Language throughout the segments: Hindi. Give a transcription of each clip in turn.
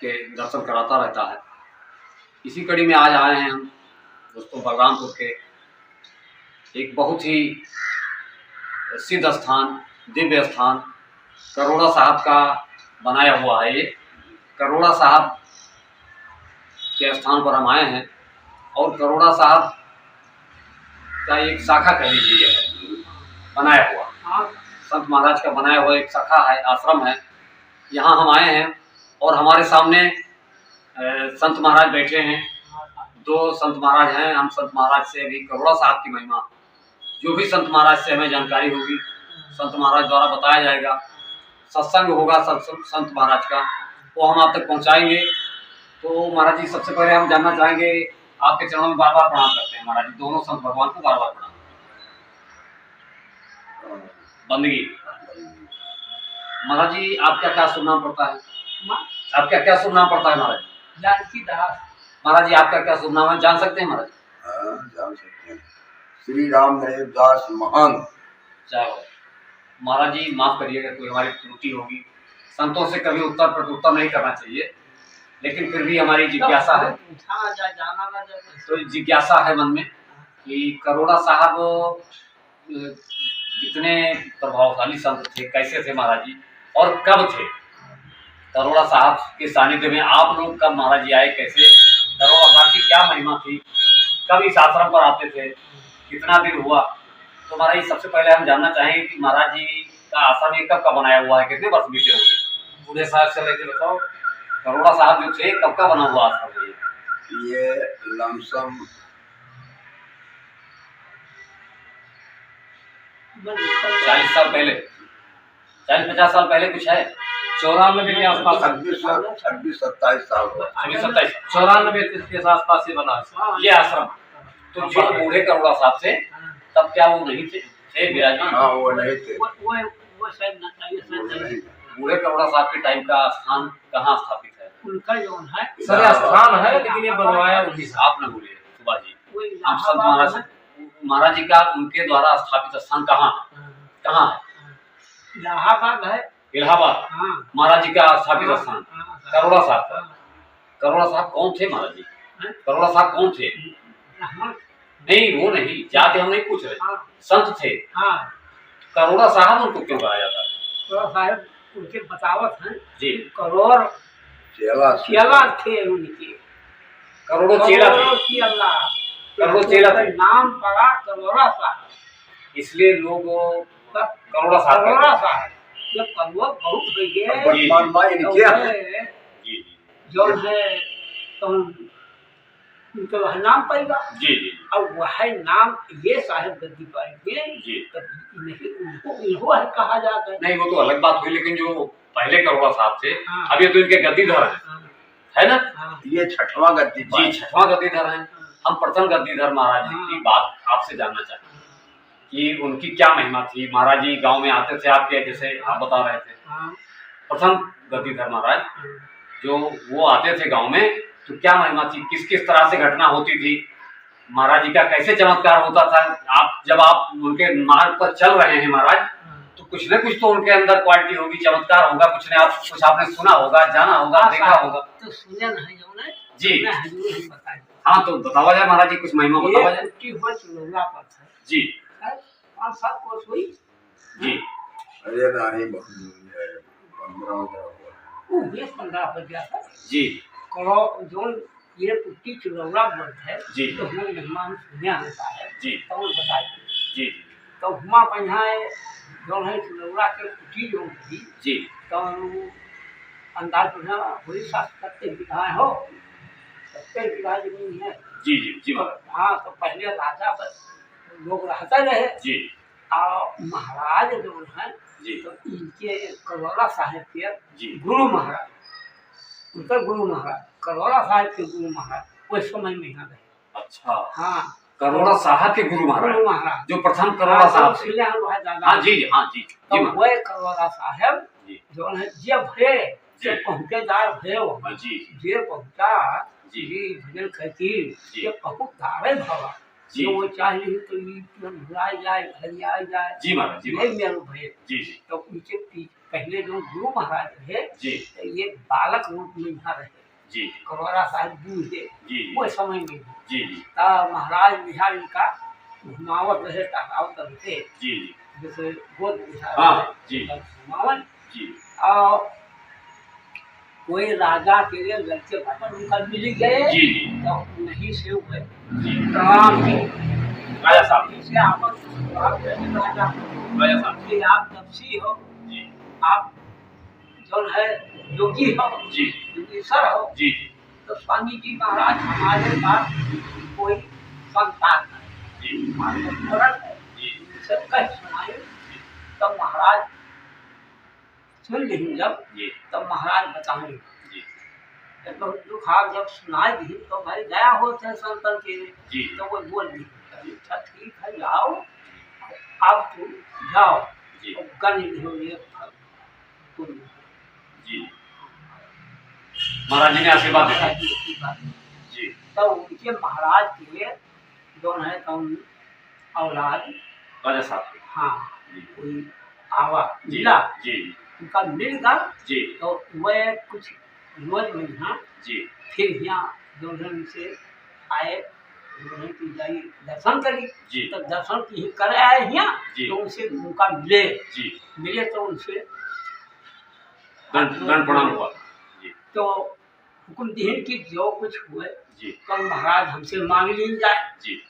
के दर्शन कराता रहता है। इसी कड़ी में आज आए हैं हम दोस्तों बलरामपुर के एक बहुत ही सिद्ध स्थान, दिव्य स्थान करोड़ा साहब का बनाया हुआ है। ये करोड़ा साहब के स्थान पर हम आए हैं और करोड़ा साहब का एक शाखा कह लीजिए बनाया हुआ, संत महाराज का बनाया हुआ एक शाखा है, आश्रम है। यहाँ हम आए हैं और हमारे सामने संत महाराज बैठे हैं। दो संत महाराज हैं। हम संत महाराज से अभी करोड़ा साहब की महिमा, जो भी संत महाराज से हमें जानकारी होगी संत महाराज द्वारा बताया जाएगा। सत्संग होगा संत महाराज का, वो हम आप तक पहुँचाएंगे। तो महाराज जी, सबसे पहले हम जानना चाहेंगे, आपके चरणों में बार बार प्रणाम करते हैं महाराज जी, दोनों संत भगवान को बार बार प्रणाम। बंदगी महाराज जी, आपका क्या शुभ नाम पड़ता है? आपका क्या शुभ नाम पड़ता है महाराज? जानकी दास। महाराज जी, आपका क्या शुभ नाम है, जान सकते हैं महाराज? जान सकते हैं। श्री राम दास महान। चलो महाराज जी, माफ करिएगा कोई हमारी त्रुटि होगी। संतों से कभी उत्तर प्रत्युत्तर नहीं करना चाहिए, लेकिन फिर भी हमारी जिज्ञासा है, तो जिज्ञासा है मन में कि करोड़ा साहब कितने प्रभावशाली संत थे, कैसे थे महाराज जी, और कब थे? करोड़ा साहब के सानिध्य में आप लोग कब महाराज जी आए, कैसे? करोड़ा साहब की क्या महिमा थी, कब इस आश्रम पर आते थे, कितना दिन हुआ? तो महाराज जी, सबसे पहले हम जानना चाहेंगे कि महाराज जी का आश्रम ये कब का बनाया हुआ है, कितने वर्ष बीते होंगे? पूरे साहब से लेकर बताओ, करोड़ा साहब जो थे कब का बना हुआ आश्रम है? ये लमसम 40 साल पहले, 40-50 साल पहले कुछ है? 94 के आसपास, 26-27 साल 27 94 के आसपास से बना ये आश्रम। तो जो बूढ़े करोड़ा साहब से, तब क्या वो नहीं थे विराजमान? हाँ, वो नहीं थे। वो शायद बूढ़े करोड़ा साहब के टाइम का स्थान कहाँ स्थापित है? उनका जो है सर स्थान है, लेकिन ये बनवाया उन्हीं से। आप न बोलिए सुभाष जी, आप संत महाराज जी का उनके द्वारा स्थापित स्थान कहाँ है? कहाँ है? इलाहाबाद है। इलाहाबाद महाराज जी का स्थापित स्थान करोड़ा साहब का। करोड़ा साहब कौन थे महाराज जी? करोड़ा साहब कौन थे? नहीं, वो नहीं, जाते हम नहीं पूछ रहे, संत थे। करोड़ा साहब उनको क्यों कहा जाता है? करोड़ा साहब उनके बतावत हैं जी, करोड़ चेला थे उनके, करोड़ों चेला थे, करोड़ों चेला थे, नाम पड़ा करोड़ा साहब, इसलिए लोग करोड़ा साहब जब करोड़ बहुत हो जी जी जो है तो उनका वह नाम पड़ेगा जी जी, और वह नाम ये साहेब गद्दी पाएंगे जी। इनको कहा जाता है। नहीं, वो तो अलग बात हुई, लेकिन जो पहले करोड़ा साहब थे, हाँ। अब ये तो इनके गद्दीधर है ना? ये 6वां गद्दी जी, 6वां गद्दीधर है। हम प्रथम गद्दीधर महाराज जी की बात आपसे जानना चाहते हैं कि उनकी क्या महिमा थी। महाराज जी गांव में आते थे आपके, जैसे आप बता रहे थे, प्रथम गद्दीधर महाराज जो वो आते थे गांव में, तो क्या महिमा थी, किस किस तरह से घटना होती थी, महाराज जी का कैसे चमत्कार होता था? आप जब आप उनके मार्ग पर चल रहे हैं महाराज, तो कुछ न कुछ तो उनके अंदर क्वालिटी होगी, चमत्कार होगा, कुछ आपने सुना होगा, जाना होगा, देखा होगा। तो सुने नहीं जो ना जी, बताए। हाँ, तो बतावा जाए महाराज जी, कुछ महिमा बतावा जाए जी। 5-7 वर्ष हुई जी, अरे नहीं, बहुत दूर है, 15 हो गया था जी करो जो ये पुट्टी चुरौरा बंद है जी, तो हम मेहमान सुने होता है जी, तो बताइए जी तो हुआ पहनाए जो है चुरौरा के पुट्टी जो थी जी, तो अंदाज पुना हुई 70 बीघा हो, 70 बीघा जमीन है जी जी जी तो हाँ, तो पहले राजा बस लोग रहते रहे जी, और महाराज जो है जी, तो इनके करोड़ा साहेब के जी, गुरु महाराज, उनका गुरु महाराज, करोड़ा साहब के गुरु महाराज उस समय में यहाँ रहे। अच्छा, हाँ, करोड़ा साहब के गुरु महाराज जो प्रथम करोड़ा साहब थे। हाँ जी हाँ जी, तो वह करोड़ा साहब जी, जो है जे भरे जी, पहुँचेदार भरे जी जे पहुँचा जी, जी भजन खतीर जी, ये पहुँचदारे भवा जी, वो चाहिए तो ये भुलाए जाए हरियाए जाए जी महाराज जी, नहीं मेरे भय जी जी, तो उनके पहले जो गुरु महाराज रहे जी तो ये बालक रूप में यहाँ रहे जी करोड़ा साहब बूढ़े जी वो समय में जी जी तब महाराज बिहार इनका घुमावत रहे टहलाव करते जी जैसे गोद बिहार हाँ, जी। घुमावन जी और कोई राजा के लिए लड़के बचपन उनका मिल गए जी जी तो नहीं से हुए जी प्रणाम की राजा साहब से आपस राजा राजा साहब कि आप तपसी हो जी आप जो है योगी हो जी योगीश्वर हो जी जी तो स्वामी जी महाराज हमारे पास कोई संतान है जी औरत है जी उनसे कह सुनाए तब महाराज सुन ली जब जी तब महाराज बताएंगे जी तो दुखार जब सुनाई दी तो भाई गया होते संतन के जी तो वो बोल दी अच्छा ठीक है जाओ अब तुम जाओ जी और गण हो ये तुम जी महाराज जी ने आशीर्वाद दिया जी तो उनके महाराज के जो है तो औलाद राजा साहब हाँ जी कोई आवा जी मिला जी उनका मिल गया जी तो वह कुछ रोज में यहाँ जी फिर यहाँ जो है उनसे आए जो है कि जाई दर्शन करी जी तो दर्शन की कर आए यहाँ जी। तो उनसे उनका मिले जी मिले तो उनसे दंड प्रणाम हुआ जी तो हुकुम दीन की जो कुछ हुए जी तो महाराज हमसे मांग ली जाए जी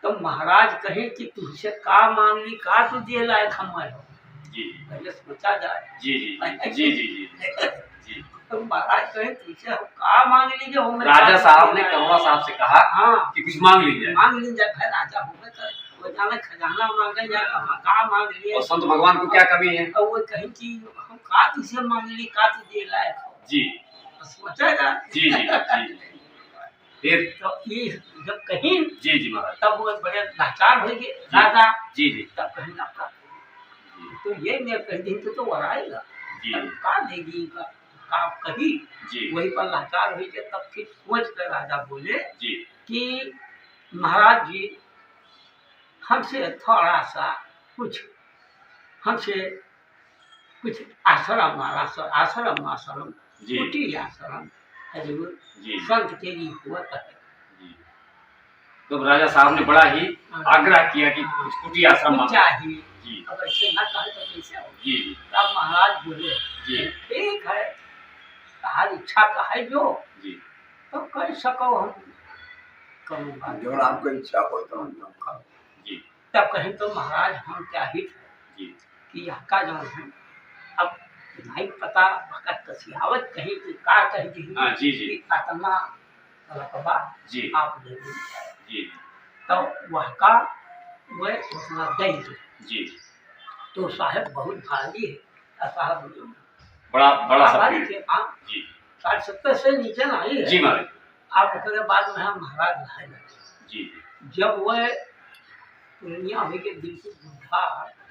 तो महाराज कहे कि तुझसे का मांग ली का तू दिए लायक हम हो जी पहले सोचा जाए जी जी जी जी जी जी तो महाराज कहे तुझसे हम का मांग लीजिए हम राजा साहब ने कौवा साहब से कहा हाँ कि कुछ मांग लीजिए मांग ली जाए भाई राजा हो गए तो वो जाने खजाना मांगे जाए हम का मांग लिए और संत भगवान को क्या कमी है तो वो कहे कि हम का तुझसे मांग ली का तू दिए लायक हो जी तो सोचा जाए जी जी जी फिर तो ये जब कहीं जी जी महाराज तब वो बड़े लाचार हो गए राजा जी जी तब कहीं आपका तो ये मैं कह दी तो वो आएगा जी तब का देगी का कही जी वही पर लाचार हुई के तब फिर सोच कर राजा बोले जी कि महाराज जी हमसे थोड़ा सा कुछ हमसे कुछ आश्रम आश्रम जी कुटी आश्रम हजूर जी संत के लिए हुआ है जी तो राजा साहब ने बड़ा ही आग्रह किया कि कुछ कुटी आश्रम कुछ मांगो। चाहिए जी अगर इसे न कहे तो कैसे हो जी तब महाराज बोले जी ठीक है तुम्हारी इच्छा का है जो जी तो कर सको हम करूँगा जो आपको इच्छा हो तो जी तब कहें तो महाराज हम क्या ही थे जी कि यह का जो है अब नहीं पता भगत कसियावत कहीं कि का कही हाँ जी जी कि अतना रकबा जी आप दे दीजिए जी तो वह का वह उतना दे दे जी तो साहब बहुत भारी है साहब बड़ा बड़ा सा भारी पेड़ थे हाँ जी 60-70 से नीचे ना आई जी है महाराज अब उसके बाद में हम महाराज रहे लगे जी जब वह दुनिया हुई के बिल्कुल बुढ़ा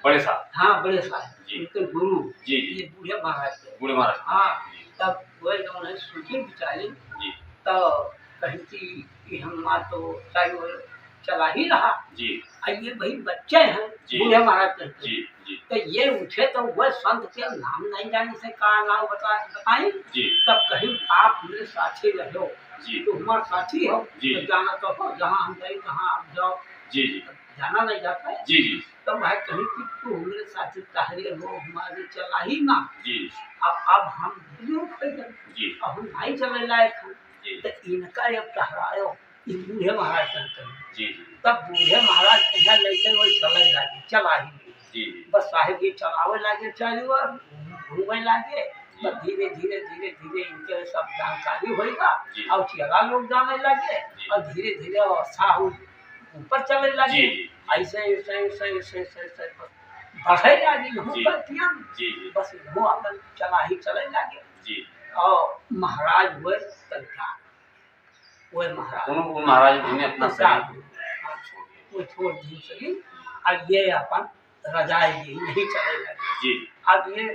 बड़े साहब हाँ बड़े साहब जी। उनके गुरु जी जी ये बूढ़े महाराज थे बूढ़े महाराज हाँ जी तब वह जो है सोची बिचारी जी तो कहीं कि हम तो चाहे वो चला ही रहा जी और ये भाई बच्चे हैं जी। बूढ़े महाराज कहते जी हैं। जी तो ये उठे तो वह संत के नाम नहीं जाने से कहा नाम बताएं जी तब कहीं आप मेरे साथी रहो जी तो हमारे साथी हो जी। तो जाना तो हो जहाँ हम गए तहाँ आप जाओ जी जी जाना नहीं जाता है जी जी तो भाई कहीं कि तू मेरे साथी टहरे हो हमारे चला ही ना जी अब हम बुजुर्ग हो गए जी अब हम नहीं चले लायक हैं जी तो इनका जब टहरायो इस बूढ़े महाराज कहते हैं जी तब बूढ़े महाराज कहा लेकिन वही चले लागे चला ही नहीं जी बस साहेब ये चलावे लागे चालू और घूमे लागे तो धीरे धीरे धीरे धीरे इनके सब जानकारी होगा जी। और चेला लोग जाने लगे जी। और धीरे धीरे अवस्था ऊपर चले लगे जी। ऐसे ऐसे ऐसे ऐसे ऐसे ऐसे बढ़े लागी जी। जी जी बस वो अपन चला ही चले लागे जी और महाराज हुए तैयार वो महाराज उन महाराज जी ने अपना शरीर वो छोड़ दी सही और ये अपन रजाई जी नहीं चले लगे जी अब ये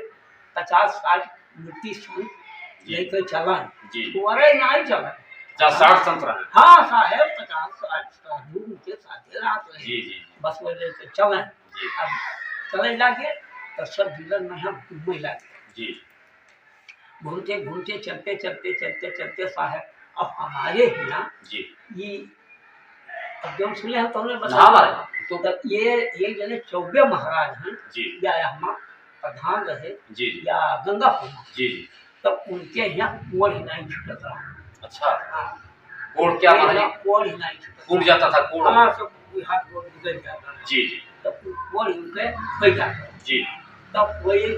50-60 मूर्ति सूट लेकर चला जी अरे नहीं चला 60 संत रहे हाँ साहेब 50-60 साधु उनके साथ रात रहे जी जी बस वो लेकर चले जी अब चले लगे तो सब जिले में हम घूमने लगे। जी घूमते घूमते चलते साहब अब हमारे यहाँ जी ये अब जब सुने हैं तो हमने हाँ बताया महाराज तो ये जने चौबे महाराज हैं जी या हम प्रधान रहे जी जी या गंगापुर जी जी तब उनके यहाँ कुंवर ही नहीं छूटत रहा। अच्छा हाँ, कोड़ क्या उनके महाराज यहाँ कुंवर ही नहीं छूटत टूट जाता था कोड़ हाँ सब कोई हाथ गोड़ निकल जाता है। जी जी तब कुंवर ही उनके बह जाते हैं। जी तब वही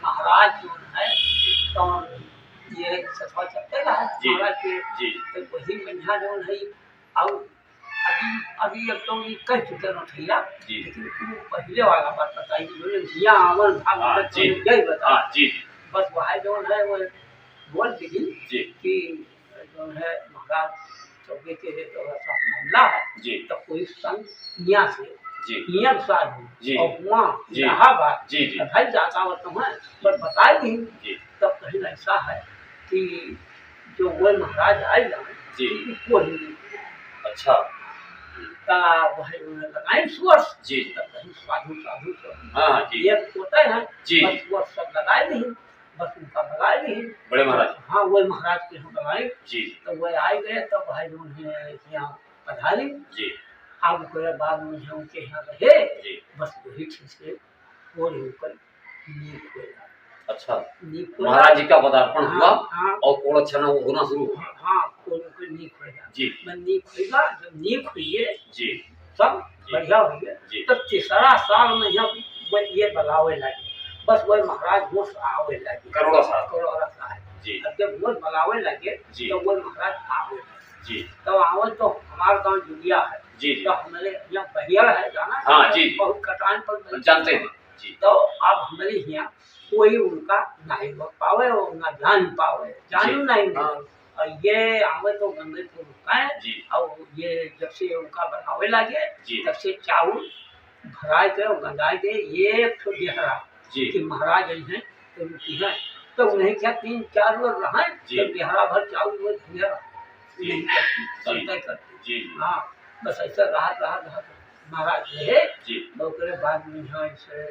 महाराज जो है तो ये सफा चलते रहा जी महाराज के जी तो वही महीना जो है अब अभी अब तो ये कह चुके ना भैया जी लेकिन वो पहले वाला बात बताई बोले भैया आवन भाग हाँ, में जी। तो यही बता हाँ जी जी बस वहाँ जो है वो बोल दी जी कि जो है महाराज चौबे के लिए तो ऐसा मामला है जी तो कोई संग यहाँ से जी नियम साधु जी। और वहाँ जी। इलाहाबाद जी जी भाई जाता हो तो है पर बताए दी जी तब कहीं ऐसा है कि जो वो महाराज आए ना जी। वो ही अच्छा का वह लगाए सुअर जी तब कहीं साधु साधु सब हाँ जी ये होते हैं जी। बस वो सब लगाए नहीं बस उनका लगाए नहीं बड़े महाराज हाँ वो महाराज के हम लगाए जी तो वह आए गए तब भाई जो है यहाँ पधारी जी अब के बाद में जो उनके यहाँ रहे जी बस वही ठीक से और ऊपर नीक हो गया अच्छा नीक हो महाराज जी का पदार्पण हुआ हाँ और कोड़ अच्छा ना होना शुरू हुआ हाँ कोई कोई नीक हो गया जी मैं नीक होगा जब नीक हुई है जी सब जी। बढ़िया हो गया जी। तो तीसरा साल में जब वो ये बलावे लगे बस वही महाराज घोष आवे लगे करोड़ा साहब करोड़ा साहब जी अब जब घोष बलावे लगे जी। तो वही महाराज आवे लगे जी तो आवे तो हमारा गाँव जुलिया है जी जी तो हमारे यहाँ बहियर है जाना हाँ, जी, जी। बहुत कटान पर जानते हैं जी तो अब हमारे यहाँ कोई उनका नहीं हो पावे और ना जान पावे जानू जी। नहीं हाँ। मिले और ये आवे तो गंगे को रुका है जी और ये जब से उनका बनावे लगे जी तब से चावल भराए के और गंगाए के ये तो बिहरा जी कि महाराज हैं तो उनकी है तो उन्हें क्या 3-4 लोग रहे जी। तो बिहरा भर चावल वो बिहरा जी। नहीं करती जी। करते करते जी हाँ बस ऐसा रहा महाराज रहे जी तो उसके बाद में यहाँ ऐसे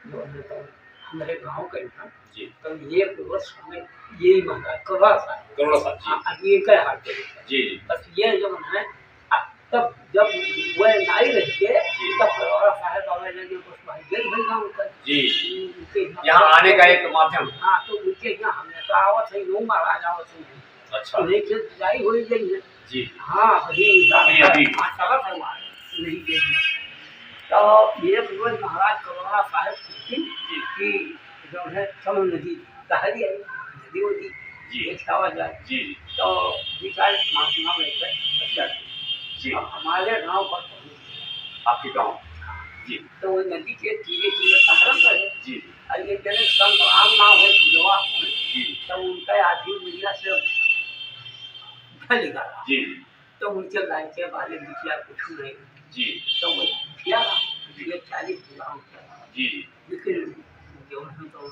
जो है तो हमारे गाँव के यहाँ जी तो ये वर्ष हमें यही महाराज करोड़ा साहब करोड़ा साहब जी हाँ अब ये क्या हाल है जी जी बस ये जो है तब जब वह नाई रह के तब करोड़ा साहब आवे लगे बस भाई ये भाई गाँव का जी उनके यहाँ आने का एक माध्यम हाँ तो उनके यहाँ हमेशा आवत है लोग महाराज आवत है अच्छा उन्हें से जाई हो गई है जी हाँ वही अभी। हाँ चला था वहाँ नहीं गई तो ये रोज महाराज करोड़ा साहब जी कि जो है समझ नदी दहरी आई नदी होती जी एक सावा जाए जी तो विकास महात्मा लेकर बच्चा जी अब हमारे गांव पर आपके गाँव जी तो वो नदी के तीरे तीरे सहारा पर है जी और ये जने संत राम नाम है गुजवा जी तो उनका आधी मीडिया से ढल निकाला जी तो उनके लाइन के बारे में किया कुछ नहीं जी तो वो किया ये 40 गाँव जी लेकिन जो है तो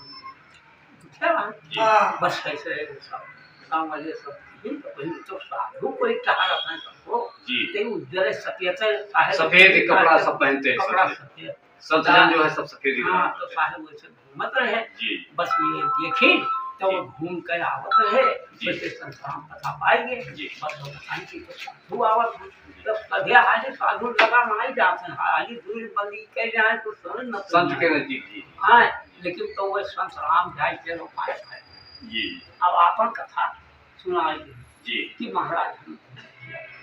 क्या जी बस ऐसे सब गाँव वाले सब वही तो साधु कोई कहा रखा है सबको जी ते उधर सफेद साहब सफेद कपड़ा सब पहनते हैं कपड़ा सफेद। सफेद संत जन जो है सब सफेद ही हाँ रहते तो हैं। साहब वैसे घूमत रहे जी बस ये देखी तो वो घूम कर आवत रहे जी। वैसे संसार पता पाएंगे जी। बस वो बताएं कि तो साधु आवत है तो सभी हाजी साधु लगा नहीं जाते हैं हाजी दूर बंदी कह जाए तो समझ न संत के नजदीक जी हाँ लेकिन तो वो संत राम जाए के लोग पाए है जी अब आपन कथा सुनाई जी कि महाराज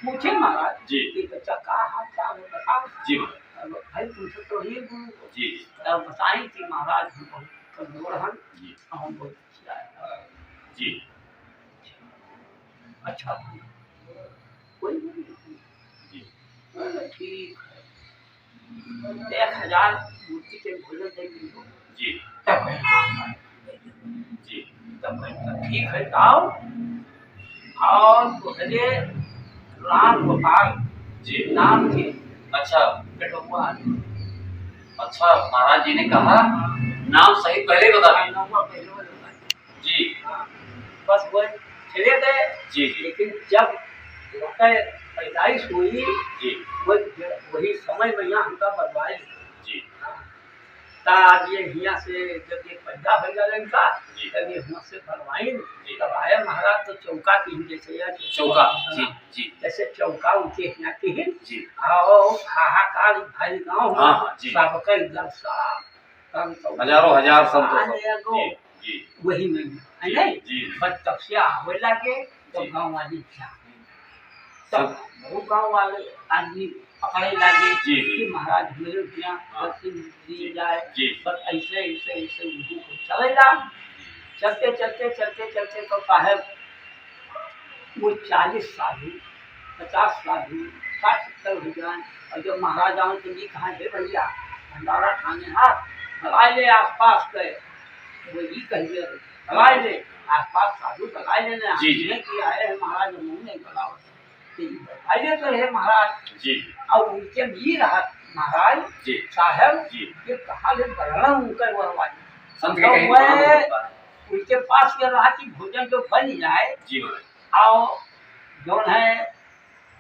पूछे महाराज जी कि बच्चा का हाथ क्या है बताओ जी अब भाई तुमसे तो ही गुरु को जी अब बताएं कि महाराज हम बहुत कमजोर हैं जी हम बहुत जी अच्छा कोई नहीं जी बोले, ठीक है 1000 मूर्ति के भोजन देंगे जी तब मैं हाँ, जी तब मैं तो ठीक है जाओ और तुम्हारे राम गोपाल जी नाम के अच्छा बेटुआ अच्छा महाराज जी ने कहा नाम सही पहले बता दें जी बस वो चले गए जी जी लेकिन जब उनका पैदाइश हुई जी वही समय में यहाँ हमका बर्बाद जी तब ये हिया से जब ये पैदा हो गया इनका जी। तब ये हुआ से भरवाई जी। तब आए महाराज तो चौका की जैसे यार चौका जी जी जैसे चौका उनके हिया की ही जी आओ हाहाकार भाई गाँव हाँ हाँ जी सबका एकदम साफ हजारों हजार संत जी जी वही में है जी नहीं जी बस तब से आवे लगे तो जी। गाँव वाली क्या तब वो गाँव वाले आदमी पकड़े लगे जी, कि जी। महाराज मेरे यहाँ हाँ। बस दी जाए जी। बस ऐसे ऐसे ऐसे उनको को चलेगा चलते चलते चलते चलते तो साहब वो 40 साधु 50 साधु 60-70 हो जाए और जब महाराज आए तो ये कहा है भैया भंडारा खाने हाथ भगाए ले आसपास के वो ये कहिए भगाए ले आसपास साधु भगाए लेने जी, जी। कि आए हैं महाराज मुँह नहीं भगाओ भगाए तो है महाराज जी और उनके भी रहा महाराज जी साहब जी ये कहाँ ले बढ़ना उनका वरवानी संत के तो कहीं वह प्रणाम होता है। उनके पास ये रहा कि भोजन जो बन जाए जी महाराज और जो है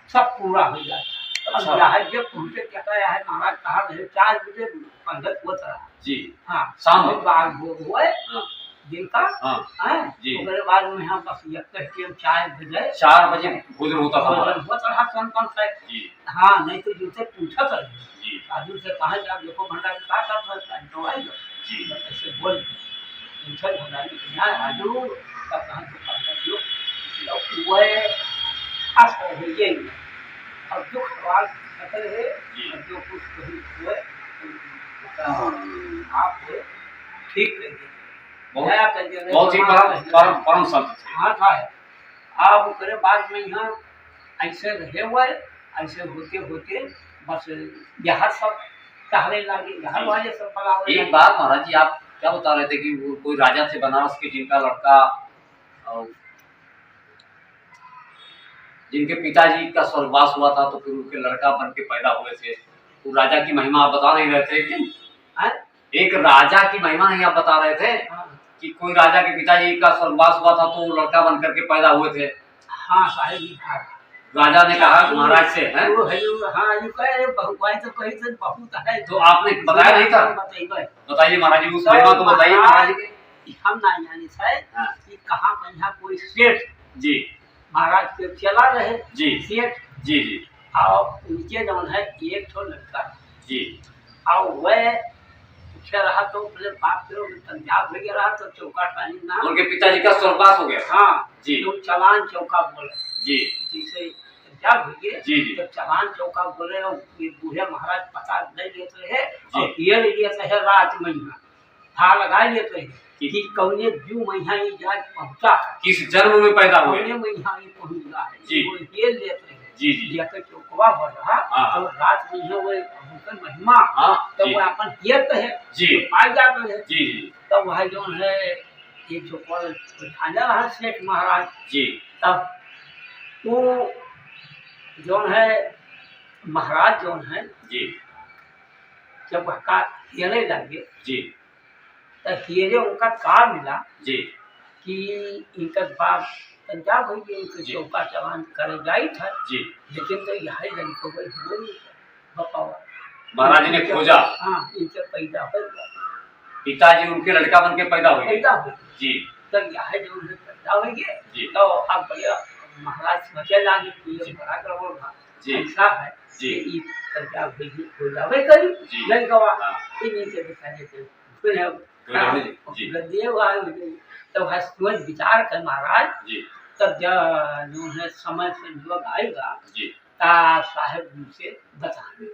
सब पूरा हो जाए अच्छा। अब यहाँ जब पहुँचे क्या कहा है महाराज कहा रहे 4 बजे पंगत होता रहा जी हाँ शाम बहुत बार भोग हुए हाँ दिन का हाँ है जी। उसके बाद में हम बस ये कह के 4 बजे 4 बजे भोजन होता था भोजन महाराज। होता रहा कौन से जी हाँ नहीं तो जिनसे पूछा कर जी साधु से कहा कि आप देखो भंडारी क्या करता है तो आई जी ऐसे बोल पूछा भंडारी यहाँ राजू का कहा तो करना जो तो वह आस है ये और जो सवाल सकल है और जो कुछ कहीं हुए आप ठीक करिए दया करिए बहुत ही परम संत थे। हाँ था है आप करे बाद में यहाँ ऐसे रहे हुए ऐसे होते होते बस यहाँ सब टहले लगे यहाँ वाले सब पलावे एक बात महाराज जी आप क्या बता रहे थे कि वो कोई राजा थे बनारस के जिनका लड़का जिनके पिताजी का स्वर्गवास हुआ था तो फिर उनके लड़का बन के पैदा हुए थे तो राजा की महिमा आप बता नहीं रहे थे कि एक राजा की महिमा नहीं आप बता रहे थे कि कोई राजा के पिताजी का स्वर्गवास हुआ था तो वो लड़का बन करके पैदा हुए थे। हाँ साहिब राजा ने कहा कि महाराज से है हाँ ये कहे बहुआई तो कही तो बहुत है तो आपने बताया नहीं था बताइए महाराज जी उस महिमा को बताइए महाराज जी के हम ना जानी है कि कहाँ पर यहाँ कोई सेठ जी महाराज के चला रहे जी सेठ जी जी और उनके जौन है एक ठो लड़का जी और वह पूछे रहा तो बोले बाप के पंजाब हो गया रहा तो चौका पानी ना उनके पिताजी का स्वर्गवास हो गया हाँ जी तो चलान चौका बोले जी जैसे पंजाब हो गए जी जी तो चलान चौका बोले और ये बूढ़े महाराज पता नहीं लेते है और ये लेते है रात महीना था लगा लेते है कि कौने जू महीना ये जाके पहुंचा किस जन्म में पैदा हुए कौने महीना ये पहुंच रहा है जी। वो ये लेते हैं जी जी जाके चौकवा हो रहा हाँ। तो रात में वो उनका महिमा हाँ तो जी वो अपन कियत है जी तो पाई जाते है जी जी तब वह जो है ये चौकवा खाने रहा सेठ महाराज जी तब वो जो है महाराज जो है जी जब का हियरे लगे जी तो हियरे उनका का मिला जी कि इनका बाप पंजाब हो गया इनके जी। चौका चलान करे जाई था जी लेकिन तो यही जन को कोई हो नहीं बताओ महाराज ने खोजा हाँ इनके पैदा हो गया पिताजी उनके लड़का बन के पैदा हुए पैदा हो गया जी तब यही जो उनके पैदा हो गए जी तो अब भैया महाराज सोचे लागे कि ये बड़ा गड़बड़ था जी। ऐसा है जी। कि पंजाब हो जावे करी जी। लड़कवा हाँ। इन्हीं के दिखाने के फिर जी। गद्दे हुआ तो सोच विचार कर महाराज जी तब जो है समय से युवक आएगा जी ता साहेब उनसे बताएंगे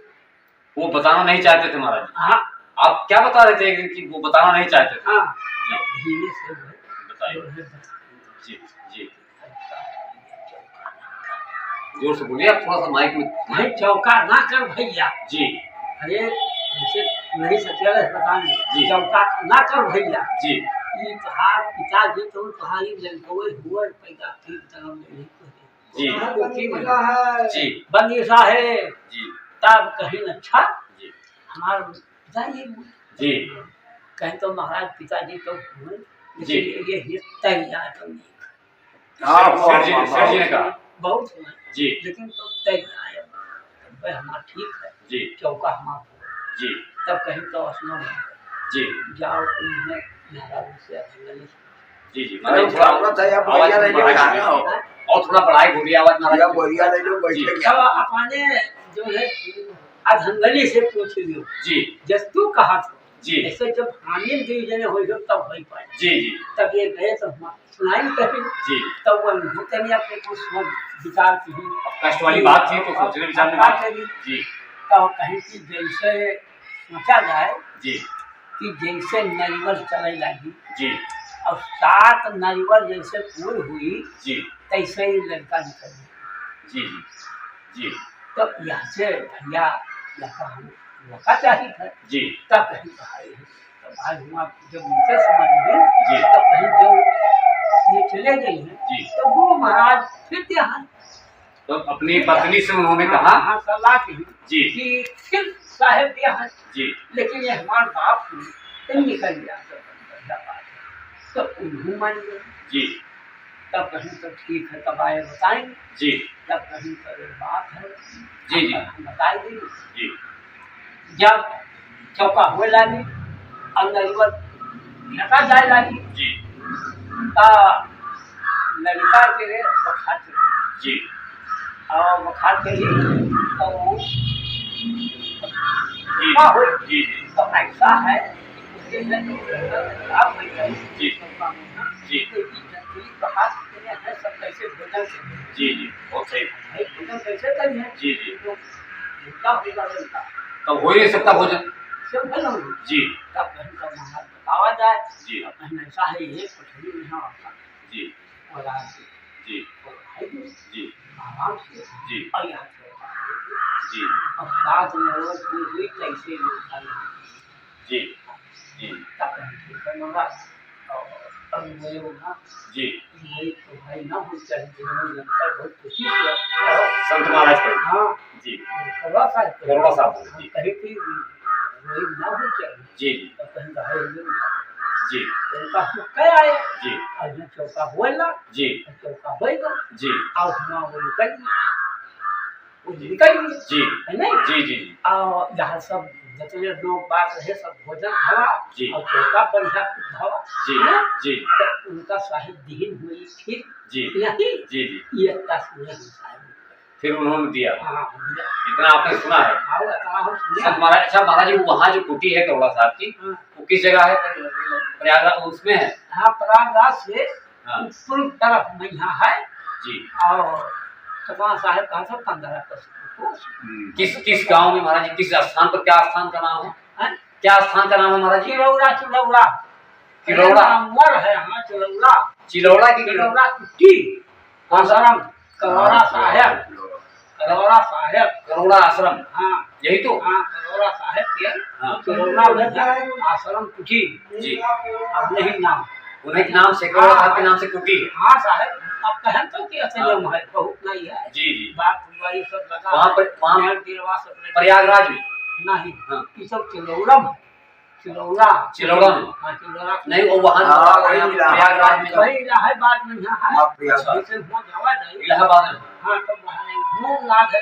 वो बताना नहीं चाहते थे महाराज जी। हाँ आप क्या बता रहे थे एक दिन कि वो बताना नहीं चाहते थे हाँ जब धीरे से बताइए जो है बताएंगे। जी जी जोर से बोलिए आप थोड़ा सा माइक में भाई चौका ना कर भैया जी अरे ऐसे नहीं सकेला बताने जी। चौका ना कर भैया जी ये तहार पिताजी तो तुम्हारी लड़कोए हुए पैदा ठीक तरह में जी जी बंदी साहेब जी तब कहीं अच्छा जी हमारे पिताजी जी कहीं तो महाराज पिताजी तो हुए जी। लेकिन ये तैयार तो नहीं सर जी ने कहा बहुत हुए जी लेकिन तो तैयार हमारा ठीक है जी चौका हमारा जी तब कहीं तो असना जी जाओ तुम्हें महाराज से अभिनंदन। जी जी अरे मतलब थोड़ा थोड़ा सा या आवाज बढ़िया ले लो बढ़ाइए। गाना हो। और थोड़ा बढ़ाई बोलिए आवाज या महाराज। बढ़िया ले लो बैठे जी। क्या। अब अपने जो है अधंगली से पूछ लियो जी जब तू कहा था जी ऐसे जब हामिल दुई जने हो गए तब हो पाए जी जी तब ये गए तो सुनाई कहीं जी तब वो होते नहीं अपने कुछ सोच विचार की कष्ट वाली बात थी तो सोचने विचारने बात बात। करी जी तो कहीं की जैसे सोचा जाए जी कि जैसे नरिवर चले लगी जी और 7 नरिवर जैसे पूरी हुई जी तैसे ही लड़का निकल गया। जी जी तो यहाँ से भैया लड़का हम लड़का चाहिए था जी तब कहीं भाई तब आज हुआ जब उनसे समझ गए जी तब कहीं जब ये चले गई हैं जी तो गुरु महाराज फिर यहाँ तो अपनी पत्नी से उन्होंने कहा हाँ सलाह की जी कि फिर साहेब यहाँ जी लेकिन ये हमारे बाप ने निकल गया तो उन्होंने मान गए जी तब कहीं तो ठीक है तब आए बताएंगे जी तब कहीं तो एक बात है जी जी हम बताए देंगे जी जब चौका हुए लागी अंदर लगा जाए लागी जी लड़का के रे बखार चली जी और बखार चली तो वो जी क्या हुई जी तो ऐसा है उसके लिए तो खराब हो गई जी जी बखार चले हैं सब कैसे भोजन करें जी जी बहुत सही भाई भोजन कैसे करें जी जी तो क्या होगा लड़का तब हो ही नहीं सकता भोजन। सब भला जी तब कहीं का महाराज बतावा जाए जी तब कहीं ऐसा है ये पठड़ी में यहाँ आता जी और आज जी और है जी आराम से जी और यहाँ जी और साथ में वो हुई कैसे जी जी तब कहीं ठीक है महाराज और अब मैं होगा जी वही तो भाई ना हो चाहिए जिन्होंने लगता है बहुत खुशी से संत महाराज के हाँ जी करोड़ा साहब करोड़ा साहब जी कहीं की वही ना हो चाहिए जी तब कहीं रहे जी चौका क्या आए जी और जो चौका हुआ जी चौका होएगा जी और हम वो निकल वो निकल गई जी है नहीं जी जी और यहाँ सब जितने लोग बात रहे सब भोजन हवा जी। और चौका बढ़िया हवा जी जी तो उनका साहिब दीन हुई फिर जी नहीं जी जी ये तस्वीर हम साहिब फिर उन्होंने दिया हाँ दिया इतना आपने सुना है। आओ इतना हम सुने संत महाराज अच्छा महाराज जी वहाँ जो कुटी है करोड़ा साहब की हाँ। वो किस जगह है प्रयागराज उसमें है। हाँ प्रयागराज से हाँ। पूर्व तरफ में यहाँ है जी और सतवा साहिब कहा था 15 किस किस गांव में महाराज जी किस स्थान पर क्या स्थान का नाम है क्या स्थान का नाम है महाराज जी। चिरौड़ा चिरौड़ा चिरौड़ा नंबर है हाँ चिरौड़ा चिलौड़ा की चिरौड़ा कुट्टी आश्रम करोड़ा साहेब करोड़ा साहेब करोड़ा आश्रम हाँ यही तो। हाँ करोड़ा साहेब के हाँ। चिरौड़ा में आश्रम कुटी जी अपने ही नाम उन्हीं के नाम से करोड़ा साहब के नाम से कुटी है। हाँ साहेब अब कहन तो कि असलियत है बहुत नहीं है जी जी बात फुलवारी सब लगा वहाँ पर वहाँ मेहर गिरवा सब लगा। प्रयागराज में नहीं हाँ। ये सब चिरौड़ा में चिरौड़ा चिरौड़ा में हाँ चिरौड़ा नहीं वो वहाँ हाँ, वही प्रयागराज में वही इलाहाबाद में यहाँ है आप प्रयागराज। जैसे हुआ जावा नहीं इलाहाबाद में हाँ तो वहाँ घूम लाद है